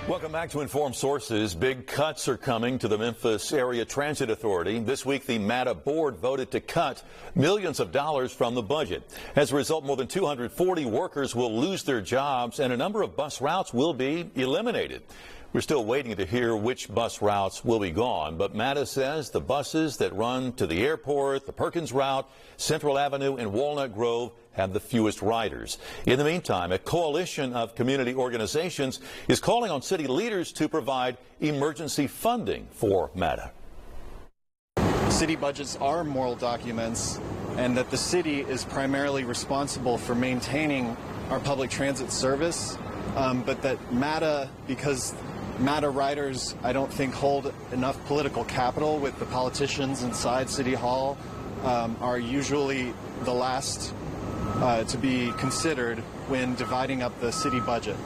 Welcome back to Informed Sources. Big cuts are coming to the Memphis Area Transit Authority. This week, the MATA board voted to cut millions of dollars from the budget. As a result, more than 240 workers will lose their jobs, and a number of bus routes will be eliminated. We're still waiting to hear which bus routes will be gone, but MATA says the buses that run to the airport, the Perkins route, Central Avenue, and Walnut Grove have the fewest riders. In the meantime, a coalition of community organizations is calling on city leaders to provide emergency funding for MATA. City budgets are moral documents, and that the city is primarily responsible for maintaining our public transit service, but that MATA, because MATA riders, I don't think, hold enough political capital with the politicians inside City Hall, are usually the last to be considered when dividing up the city budget.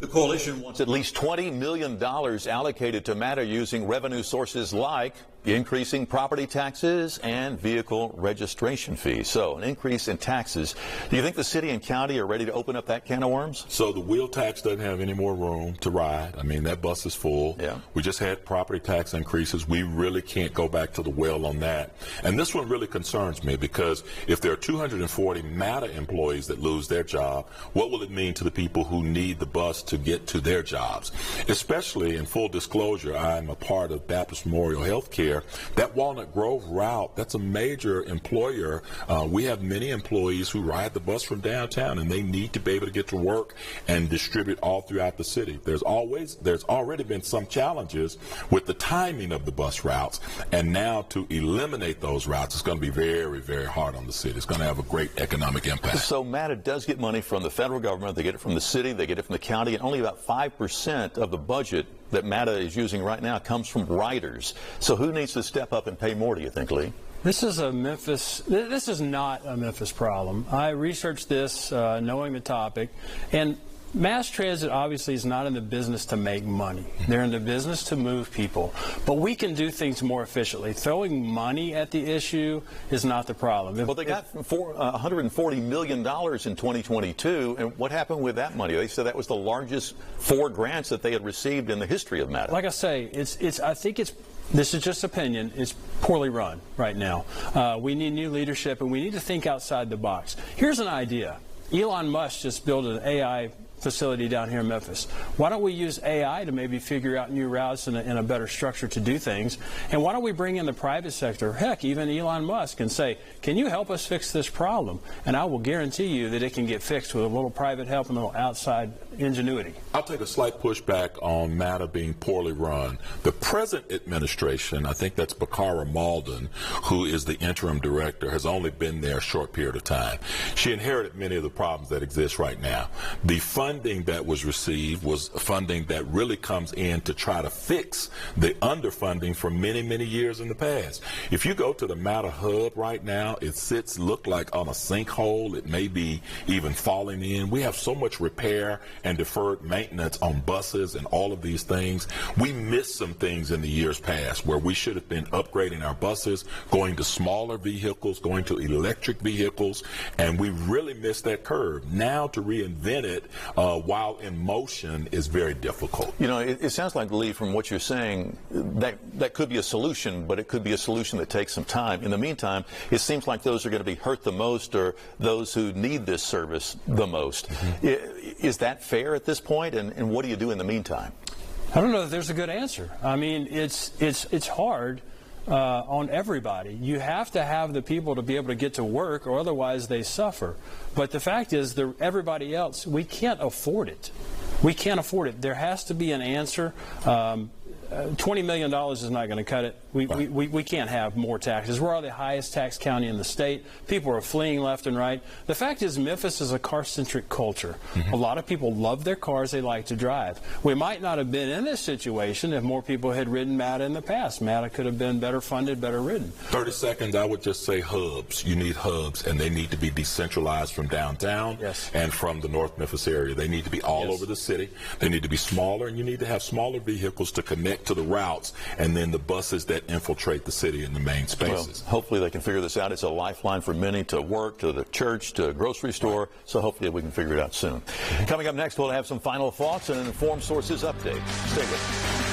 The coalition wants at least $20 million allocated to MATA using revenue sources like increasing property taxes and vehicle registration fees. So an increase in taxes. Do you think the city and county are ready to open up that can of worms? So the wheel tax doesn't have any more room to ride. I mean, that bus is full. Yeah. We just had property tax increases. We really can't go back to the well on that. And this one really concerns me, because if there are 240 MATA employees that lose their job, what will it mean to the people who need the bus to get to their jobs? Especially, in full disclosure, I'm a part of Baptist Memorial Healthcare. That Walnut Grove route, that's a major employer. We have many employees who ride the bus from downtown, and they need to be able to get to work and distribute all throughout the city. There's already been some challenges with the timing of the bus routes, and now to eliminate those routes, it's going to be very, very hard on the city. It's going to have a great economic impact. So MATA does get money from the federal government. They get it from the city. They get it from the county. And only about 5% of the budget that MATA is using right now comes from riders. So who needs to step up and pay more, do you think, Lee? This is not a Memphis problem. I researched this knowing the topic, and mass transit obviously is not in the business to make money. They're in the business to move people. But we can do things more efficiently. Throwing money at the issue is not the problem. Well, they got $140 million in 2022, and what happened with that money? They said that was the largest 4 grants that they had received in the history of MATA. Like I say, this is just opinion. It's poorly run right now. We need new leadership, and we need to think outside the box. Here's an idea. Elon Musk just built an AI facility down here in Memphis. Why don't we use AI to maybe figure out new routes and a better structure to do things? And why don't we bring in the private sector, heck, even Elon Musk, and say, can you help us fix this problem? And I will guarantee you that it can get fixed with a little private help and a little outside ingenuity. I'll take a slight pushback on MATA being poorly run. The present administration, I think that's Bakara Malden, who is the interim director, has only been there a short period of time. She inherited many of the problems that exist right now. The funding that was received was funding that really comes in to try to fix the underfunding for many, many years in the past. If you go to the MATA hub right now, it look like on a sinkhole. It may be even falling in. We have so much repair and deferred maintenance on buses and all of these things. We missed some things in the years past where we should have been upgrading our buses, going to smaller vehicles, going to electric vehicles, and we really missed that curve. Now to reinvent it while in motion is very difficult. You know, it sounds like, Lee, from what you're saying, that could be a solution, but it could be a solution that takes some time. In the meantime, it seems like those are going to be hurt the most, or those who need this service the most. Mm-hmm. Is that fair at this point, and what do you do in the meantime? I don't know if there's a good answer. I mean, it's hard on everybody. You have to have the people to be able to get to work, or otherwise they suffer. But the fact is, everybody else, we can't afford it. We can't afford it. There has to be an answer. $20 million is not going to cut it. We can't have more taxes. We're the highest tax county in the state. People are fleeing left and right. The fact is, Memphis is a car-centric culture. Mm-hmm. A lot of people love their cars. They like to drive. We might not have been in this situation if more people had ridden MATA in the past. MATA could have been better funded, better ridden. 30 seconds, I would just say hubs. You need hubs, and they need to be decentralized from downtown and from the North Memphis area. They need to be all over the city. They need to be smaller, and you need to have smaller vehicles to connect to the routes, and then the buses that infiltrate the city in the main spaces. Well, hopefully they can figure this out. It's a lifeline for many to work, to the church, to a grocery store, so hopefully we can figure it out soon. Coming up next, we'll have some final thoughts and an Informed Sources update. Stay with us.